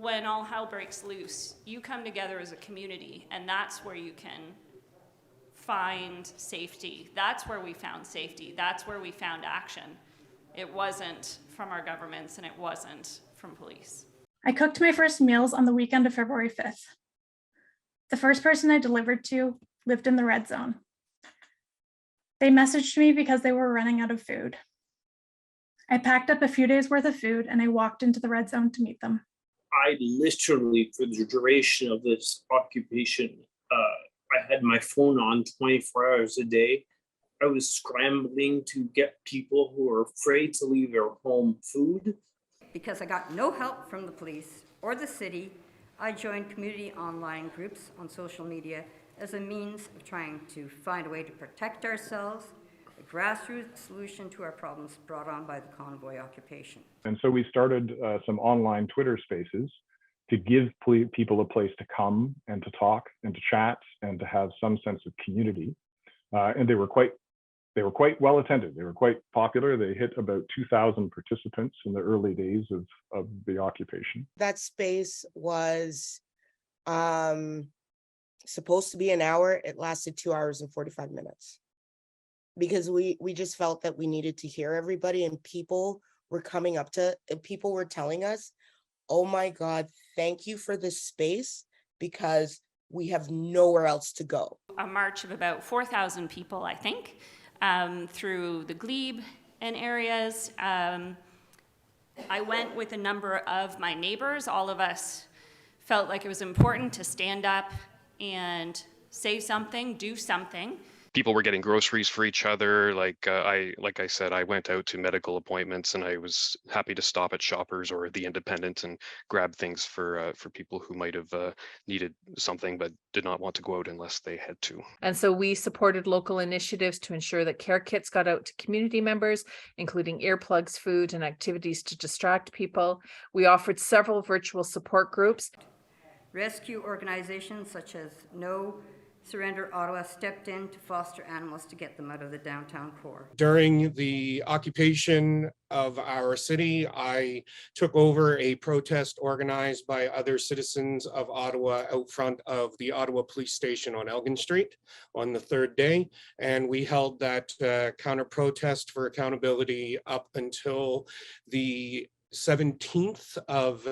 when all hell breaks loose, you come together as a community, and that's where you can find safety. That's where we found safety. That's where we found action. It wasn't from our governments, and it wasn't from police. I cooked my first meals on the weekend of February 5th. The first person I delivered to lived in the red zone. They messaged me because they were running out of food. I packed up a few days worth of food and I walked into the red zone to meet them. I literally, for the duration of this occupation, I had my phone on 24 hours a day. I was scrambling to get people who were afraid to leave their home food. Because I got no help from the police or the city, I joined community online groups on social media as a means of trying to find a way to protect ourselves, a grassroots solution to our problems brought on by the convoy occupation. And so we started some online Twitter spaces to give people a place to come and to talk and to chat and to have some sense of community. And they were quite well attended. They were quite popular. They hit about 2,000 participants in the early days of the occupation. That space was supposed to be an hour. It lasted 2 hours and 45 minutes because we just felt that we needed to hear everybody, and people were people were telling us, oh my God, thank you for this space because we have nowhere else to go. A march of about 4,000 people, I think, through the glebe and areas. I went with a number of my neighbors. All of us felt like it was important to stand up and say something, do something. People were getting groceries for each other. Like I said, I went out to medical appointments, and I was happy to stop at Shoppers or the Independent and grab things for people who might have needed something but did not want to go out unless they had to. And so we supported local initiatives to ensure that care kits got out to community members, including earplugs, food, and activities to distract people. We offered several virtual support groups. Rescue organizations such as No Surrender Ottawa stepped in to foster animals to get them out of the downtown core. During the occupation of our city, I took over a protest organized by other citizens of Ottawa out front of the Ottawa Police Station on Elgin Street on the third day. And we held that counter protest for accountability up until the 17th of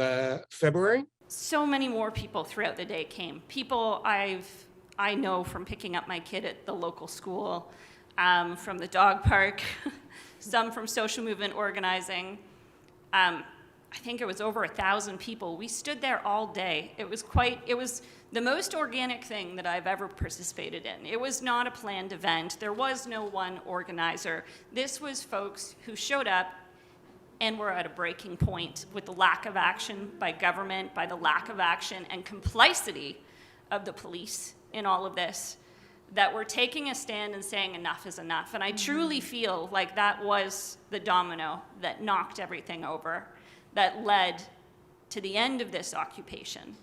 February. So many more people throughout the day came. People I know from picking up my kid at the local school, from the dog park, some from social movement organizing. I think it was over 1,000 people. We stood there all day. It was the most organic thing that I've ever participated in. It was not a planned event. There was no one organizer. This was folks who showed up and were at a breaking point with the lack of action by government, by the lack of action and complicity of the police in all of this, that we're taking a stand and saying enough is enough. And I truly feel like that was the domino that knocked everything over, that led to the end of this occupation.